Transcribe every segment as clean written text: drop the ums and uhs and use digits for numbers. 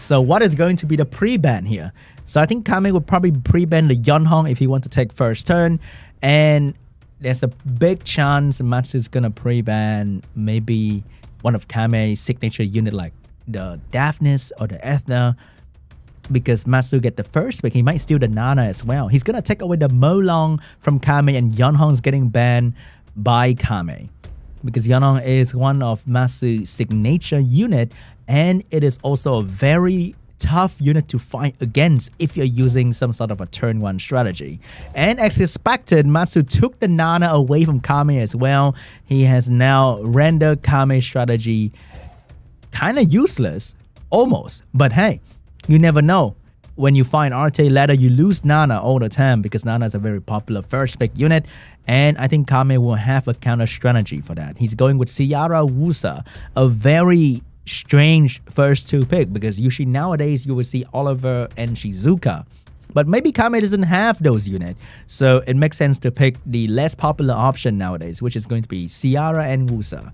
So what is going to be the pre-ban here? So I think KAME would probably pre-ban the Yonhong if he want to take first turn. And there's a big chance MATSU is going to pre-ban maybe one of KAME's signature unit like the Daphnis or the Ethna. Because MATSU get the first pick, he might steal the Nana as well. He's going to take away the Molong from KAME, and Yonhong's getting banned by KAME. Because Yonhong is one of MATSU's signature unit, and it is also a very tough unit to fight against if you're using some sort of a turn 1 strategy. And as expected, MATSU took the Nana away from KAME as well. He has now rendered KAME's strategy kind of useless, almost. But hey, you never know. When you find RTA ladder, you lose Nana all the time because Nana is a very popular first pick unit. And I think KAME will have a counter strategy for that. He's going with Ciara Wusa, a very strange first 2 pick because usually nowadays you will see Oliver and Shizuka. But maybe KAME doesn't have those units. So it makes sense to pick the less popular option nowadays, which is going to be Ciara and Wusa.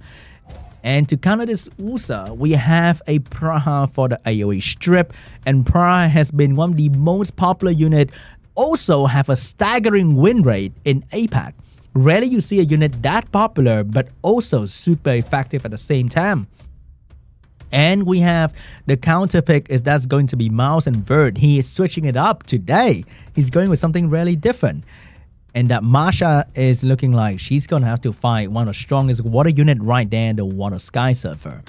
And to counter this Wusa, we have a Praha for the AoE strip, and Praha has been one of the most popular unit, also have a staggering win rate in APAC. Rarely you see a unit that popular, but also super effective at the same time. And we have the counter pick is that's going to be Mouse and Vert. He is switching it up today. He's going with something really different. And that Masha is looking like she's going to have to fight one of the strongest water unit right there, the Water Sky Surfer.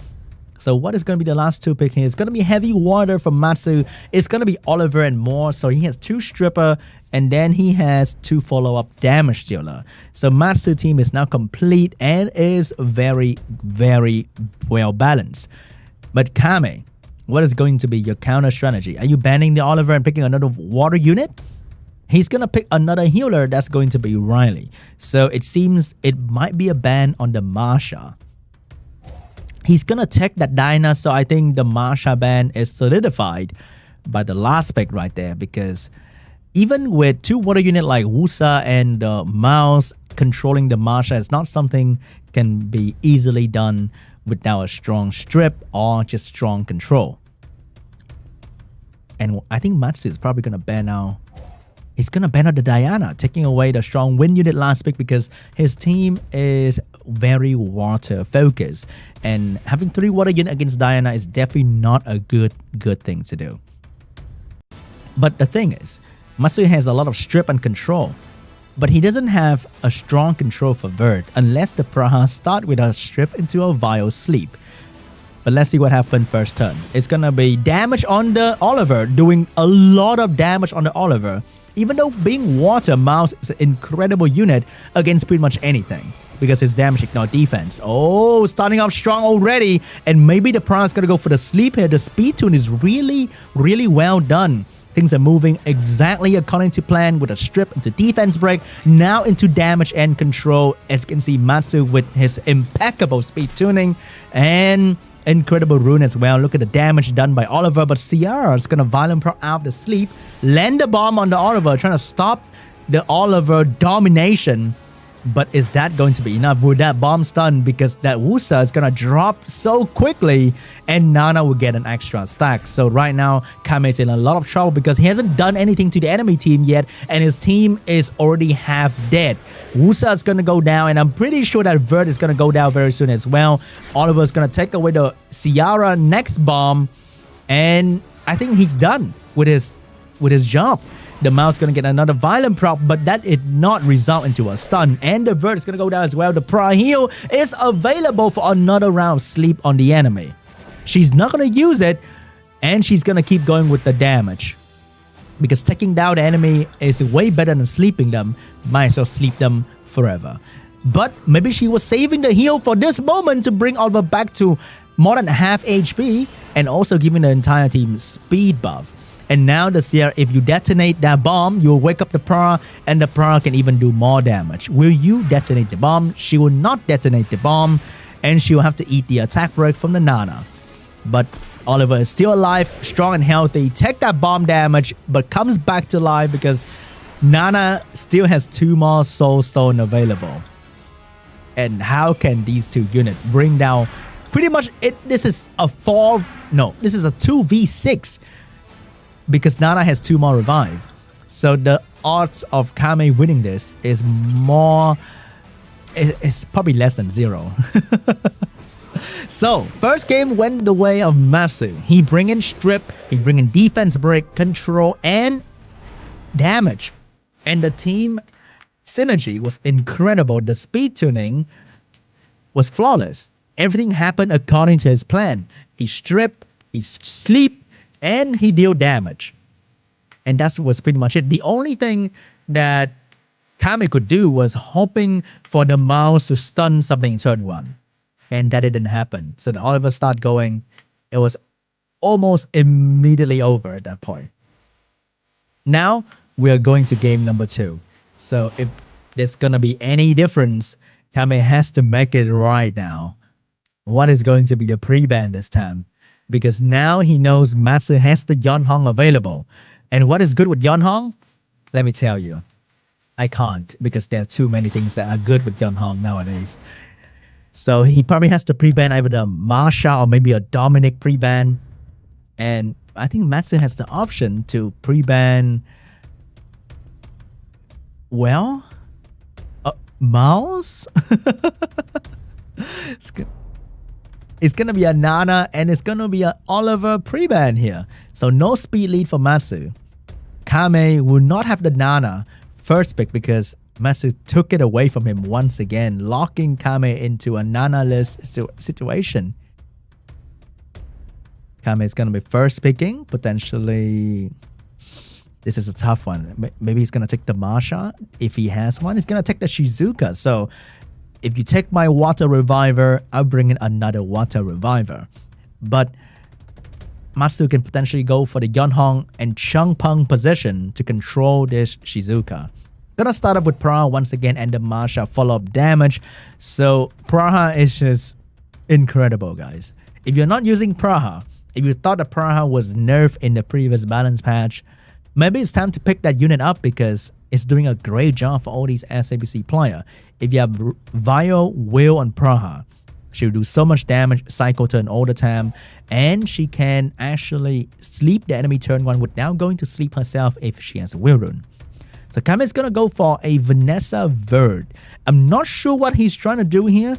So what is going to be the last 2 pick here? It's going to be Heavy Water from MATSU. It's going to be Oliver and more. So he has 2 Stripper and then he has 2 follow-up Damage Dealer. So MATSU team is now complete and is very, very well balanced. But KAME, what is going to be your counter strategy? Are you banning the Oliver and picking another water unit? He's going to pick another healer that's going to be Riley. So it seems it might be a ban on the Marsha. He's going to take that Dinah, so I think the Marsha ban is solidified by the last pick right there. Because even with 2 water units like Wusa and Mouse, controlling the Marsha is not something can be easily done without a strong strip or just strong control. And I think MATSU is probably going to ban out. He's going to ban out the Diana, taking away the strong win unit last pick because his team is very water focused. And having 3 water unit against Diana is definitely not a good thing to do. But the thing is, MATSU has a lot of strip and control. But he doesn't have a strong control for Vert unless the Praha start with a strip into a Vile Sleep. But let's see what happened first turn. It's going to be damage on the Oliver, doing a lot of damage on the Oliver. Even though being water, Mouse is an incredible unit against pretty much anything because his damage ignore defense. Oh, starting off strong already. And maybe the Praha is going to go for the sleep here. The speed tune is really, really well done. Things are moving exactly according to plan with a strip into defense break, now into damage and control. As you can see, MATSU with his impeccable speed tuning and incredible rune as well. Look at the damage done by Oliver, but Ciara is going to violent pro out of the sleep, land the bomb on the Oliver, trying to stop the Oliver domination. But is that going to be enough? Will that bomb stun? Because that Wusa is going to drop so quickly and Nana will get an extra stack. So right now, KAME is in a lot of trouble because he hasn't done anything to the enemy team yet and his team is already half dead. Wusa is going to go down and I'm pretty sure that Vert is going to go down very soon as well. Oliver is going to take away the Ciara next bomb and I think he's done with his job. The Mouse is going to get another violent prop, but that did not result into a stun. And the Vert is going to go down as well. The Pra heal is available for another round of sleep on the enemy. She's not going to use it, and she's going to keep going with the damage. Because taking down the enemy is way better than sleeping them. Might as well sleep them forever. But maybe she was saving the heal for this moment to bring Oliver back to more than half HP and also giving the entire team speed buff. And now the Sierra, if you detonate that bomb, you'll wake up the Pra and the Pra can even do more damage. Will you detonate the bomb? She will not detonate the bomb and she will have to eat the attack break from the Nana. But Oliver is still alive, strong and healthy. Take that bomb damage, but comes back to life because Nana still has 2 more Soul Stone available. And how can these 2 units bring down Pretty much, this is a 2v6 because Nana has 2 more revive. So the odds of KAME winning this is more, it's probably less than 0. So first game went the way of MATSU. He bring in strip, he bring in defense break, control, and damage. And the team synergy was incredible. The speed tuning was flawless. Everything happened according to his plan. He strip, he sleep, and he deal damage. And that was pretty much it. The only thing that KAME could do was hoping for the mouse to stun something in turn 1. And that didn't happen. So the Oliver start going. It was almost immediately over at that point. Now we are going to game number 2. So if there's gonna be any difference, KAME has to make it right now. What is going to be the pre-ban this time? Because now he knows MATSU has the Yonhong available. And what is good with Yonhong? Let me tell you. I can't, because there are too many things that are good with Yonhong nowadays. So he probably has to pre-ban either the Marsha or maybe a Dominic pre-ban. And I think MATSU has the option to pre-ban, well, Mouse? It's gonna be a Nana and it's gonna be an Oliver pre-ban here. So no speed lead for MATSU. KAME will not have the Nana first pick because MATSU took it away from him once again, locking KAME into a Nana-less situation. KAME is gonna be first picking, potentially. This is a tough one. Maybe he's gonna take the Marsha. If he has one, he's gonna take the Shizuka. So if you take my water reviver, I'll bring in another water reviver. But MATSU can potentially go for the Yonhong and Changpeng position to control this Shizuka. Gonna start off with Praha once again and the Marsha follow-up damage. So Praha is just incredible, guys. If you're not using Praha, if you thought that Praha was nerfed in the previous balance patch, maybe it's time to pick that unit up because it's doing a great job for all these SWC players. If you have Vio, Will, and Praha, she'll do so much damage, cycle turn all the time, and she can actually sleep the enemy turn 1 without going to sleep herself if she has a Will Rune. So KAME is gonna go for a Vanessa Verd. I'm not sure what he's trying to do here,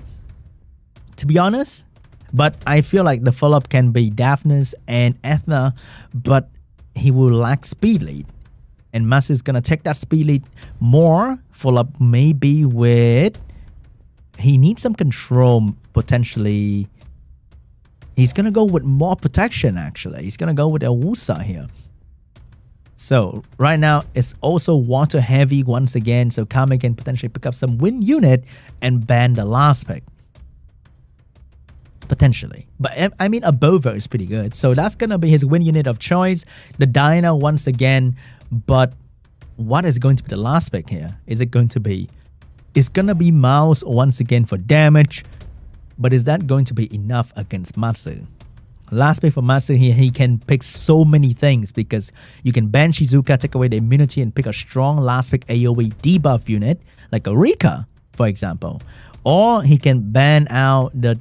to be honest, but I feel like the follow-up can be Daphnis and Ethna, but he will lack speed lead. And MATSU is gonna take that speed lead more. Follow-up maybe with, he needs some control potentially. He's gonna go with more protection actually. He's gonna go with a Wusa here. So right now it's also water heavy once again, so KAME can potentially pick up some win unit and ban the last pick. Potentially. But I mean a Bover is pretty good. So that's gonna be his win unit of choice. The Dyna once again. But what is going to be the last pick here? Is it going to be, it's gonna be Mouse once again for damage, but is that going to be enough against MATSU? Last pick for MATSU here, he can pick so many things because you can ban Shizuka, take away the immunity, and pick a strong last pick AoE debuff unit like a Rika, for example. Or he can ban out the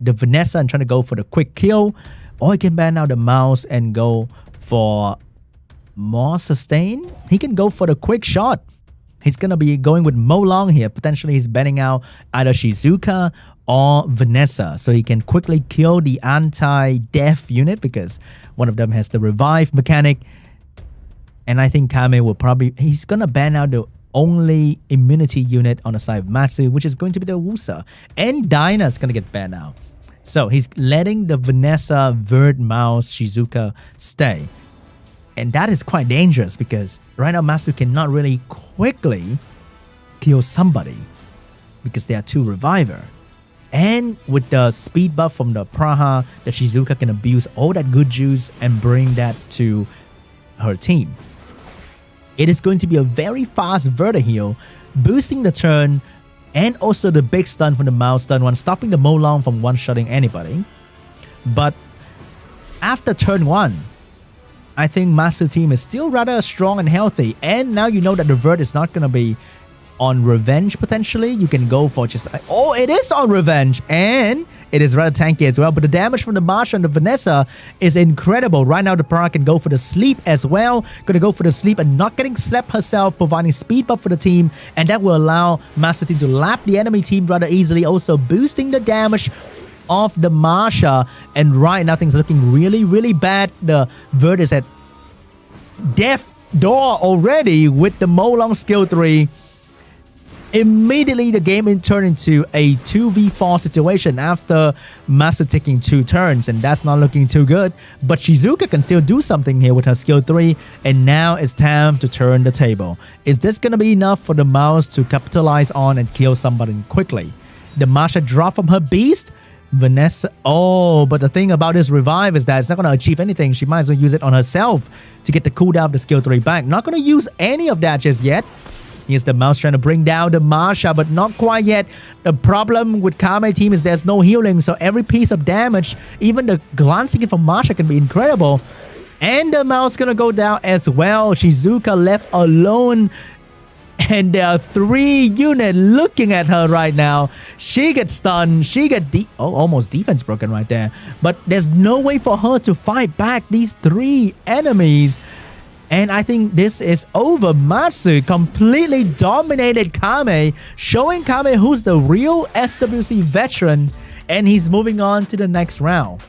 Vanessa and try to go for the quick kill, or he can ban out the Mouse and go for more sustain. He can go for the quick shot. He's gonna be going with Molong here. Potentially he's banning out either Shizuka or Vanessa, so he can quickly kill the anti-death unit because one of them has the revive mechanic. And I think KAME will probably, he's gonna ban out the only immunity unit on the side of MATSU, which is going to be the Wusa. And Dyna is gonna get banned out. So he's letting the Vanessa, Verd, Mouse, Shizuka stay. And that is quite dangerous because right now MATSU cannot really quickly kill somebody because there are 2 reviver. And with the speed buff from the Praha, the Shizuka can abuse all that good juice and bring that to her team. It is going to be a very fast Verta heal, boosting the turn and also the big stun from the Mouse stun one, stopping the Molong from one-shotting anybody. But after turn 1, I think MATSU team is still rather strong and healthy. And now you know that the Vert is not going to be on revenge potentially. You can go for just, oh, it is on revenge. And it is rather tanky as well. But the damage from the Masha and the Vanessa is incredible. Right now, the Parag can go for the sleep as well. Gonna go for the sleep and not getting slept herself, providing speed buff for the team. And that will allow Master Team to lap the enemy team rather easily. Also boosting the damage of the Masha. And right now, things are looking really, really bad. The Vert is at death door already with the Molong skill 3. Immediately, the game turned into a 2v4 situation after Master taking 2 turns, and that's not looking too good. But Shizuka can still do something here with her skill 3, and now it's time to turn the table. Is this going to be enough for the mouse to capitalize on and kill somebody quickly? The Masha drop from her beast. Vanessa, oh, but the thing about this revive is that it's not going to achieve anything. She might as well use it on herself to get the cooldown of the skill 3 back. Not going to use any of that just yet. Here's the mouse trying to bring down the Masha, but not quite yet. The problem with KAME team is there's no healing, so every piece of damage, even the glancing in from Masha can be incredible. And the mouse gonna go down as well. Shizuka left alone. And there are 3 units looking at her right now. She gets stunned. She gets almost defense broken right there. But there's no way for her to fight back these 3 enemies. And I think this is over. Matsu completely dominated KAME, showing KAME who's the real SWC veteran. And he's moving on to the next round.